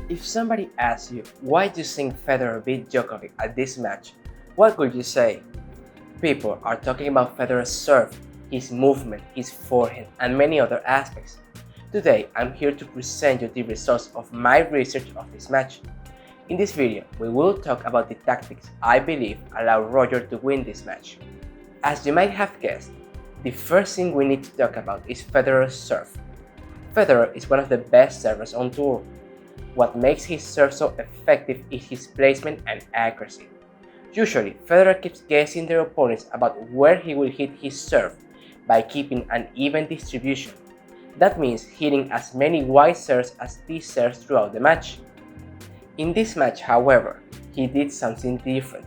If somebody asks you why do you think Federer beat Djokovic at this match, what would you say? People are talking about Federer's serve, his movement, his forehand, and many other aspects. Today, I'm here to present you the results of my research of this match. In this video, we will talk about the tactics I believe allowed Roger to win this match. As you might have guessed, the first thing we need to talk about is Federer's serve. Federer is one of the best servers on tour. What makes his serve so effective is his placement and accuracy. Usually, Federer keeps guessing their opponents about where he will hit his serve by keeping an even distribution. That means hitting as many wide serves as these serves throughout the match. In this match, however, he did something different.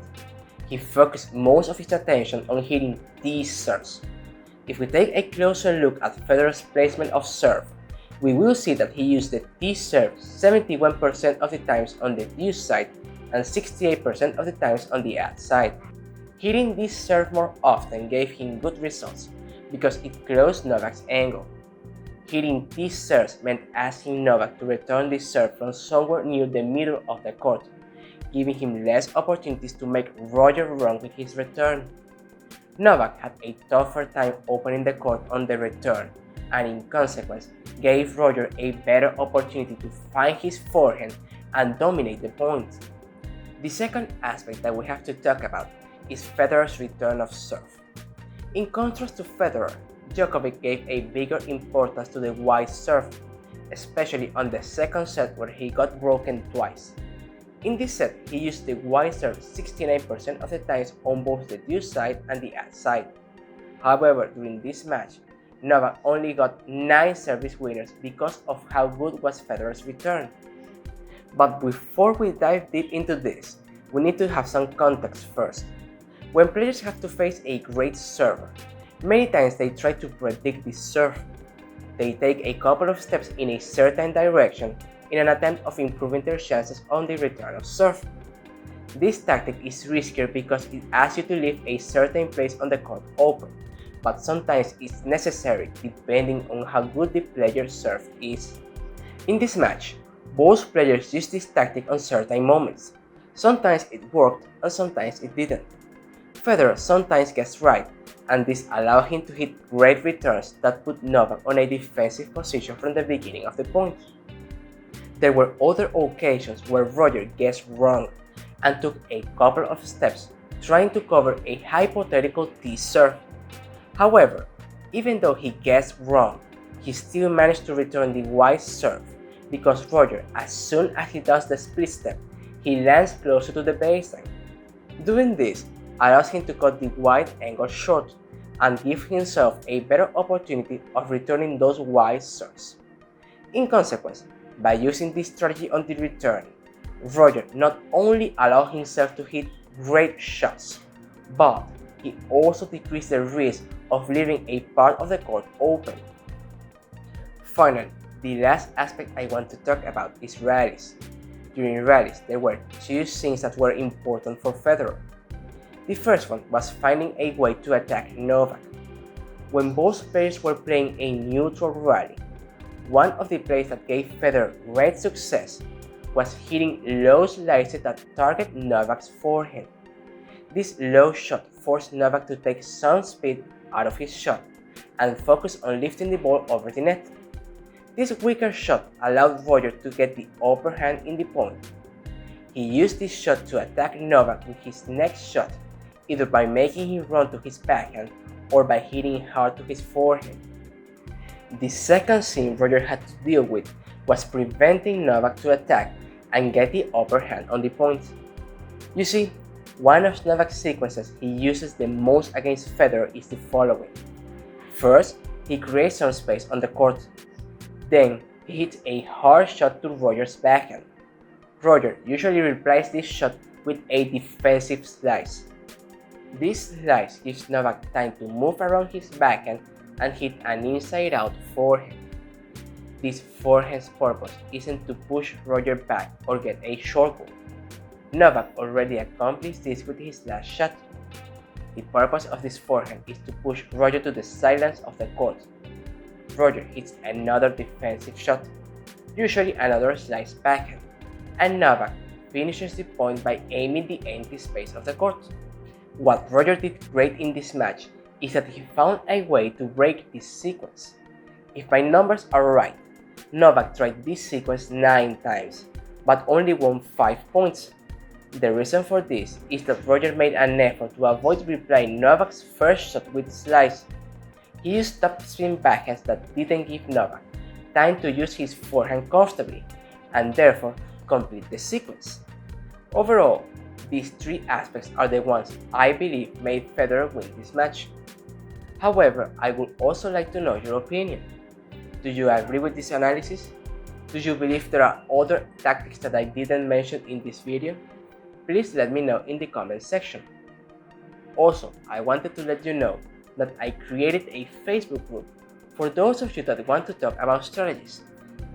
He focused most of his attention on hitting these serves. If we take a closer look at Federer's placement of serve, we will see that he used the T serve 71% of the times on the deuce side and 68% of the times on the ad side. Hitting this serve more often gave him good results because it closed Novak's angle. Hitting these serves meant asking Novak to return this serve from somewhere near the middle of the court, giving him less opportunities to make Roger run with his return. Novak had a tougher time opening the court on the return, and in consequence, gave Roger a better opportunity to find his forehand and dominate the point. The second aspect that we have to talk about is Federer's return of serve. In contrast to Federer, Djokovic gave a bigger importance to the wide serve, especially on the second set where he got broken twice. In this set, he used the wide serve 69% of the times on both the deuce side and the ad side. However, during this match, Novak only got 9 service winners because of how good was Federer's return. But before we dive deep into this, we need to have some context first. When players have to face a great server, many times they try to predict the serve. They take a couple of steps in a certain direction in an attempt of improving their chances on the return of serve. This tactic is riskier because it asks you to leave a certain place on the court open, but sometimes it's necessary depending on how good the player's serve is. In this match, both players used this tactic on certain moments. Sometimes it worked and sometimes it didn't. Federer sometimes gets right, and this allowed him to hit great returns that put Novak on a defensive position from the beginning of the point. There were other occasions where Roger guessed wrong and took a couple of steps trying to cover a hypothetical T serve. However, even though he guessed wrong, he still managed to return the wide serve because Roger, as soon as he does the split step, he lands closer to the baseline. Doing this allows him to cut the wide angle short and give himself a better opportunity of returning those wide serves. In consequence, by using this strategy on the return, Roger not only allowed himself to hit great shots, but he also decreased the risk of leaving a part of the court open. Finally, the last aspect I want to talk about is rallies. During rallies, there were two things that were important for Federer. The first one was finding a way to attack Novak. When both players were playing a neutral rally, one of the plays that gave Federer great success was hitting low slices that target Novak's forehand. This low shot forced Novak to take some speed out of his shot and focus on lifting the ball over the net. This weaker shot allowed Roger to get the upper hand in the point. He used this shot to attack Novak with his next shot, either by making him run to his backhand or by hitting hard to his forehand. The second thing Roger had to deal with was preventing Novak to attack and get the upper hand on the point. You see, one of Novak's sequences he uses the most against Federer is the following. First, he creates some space on the court. Then, he hits a hard shot to Roger's backhand. Roger usually replies this shot with a defensive slice. This slice gives Novak time to move around his backhand and hit an inside-out forehand. This forehand's purpose isn't to push Roger back or get a short ball. Novak already accomplished this with his last shot. The purpose of this forehand is to push Roger to the sidelines of the court. Roger hits another defensive shot, usually another slice backhand. and Novak finishes the point by aiming the empty space of the court. What Roger did great in this match is that he found a way to break this sequence. If my numbers are right, Novak tried this sequence 9 times, but only won 5 points. The reason for this is that Roger made an effort to avoid replying Novak's first shot with slice. He used topspin backhands that didn't give Novak time to use his forehand comfortably, and therefore complete the sequence. Overall, these 3 aspects are the ones I believe made Federer win this match. However, I would also like to know your opinion. Do you agree with this analysis? Do you believe there are other tactics that I didn't mention in this video? Please let me know in the comment section. Also, I wanted to let you know that I created a Facebook group for those of you that want to talk about strategies,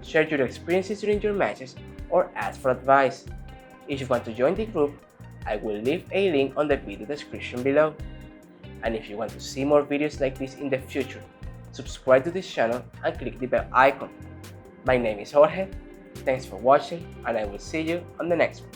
share your experiences during your matches, or ask for advice. If you want to join the group, I will leave a link on the video description below. And if you want to see more videos like this in the future, subscribe to this channel and click the bell icon. My name is Jorge, thanks for watching, and I will see you on the next one.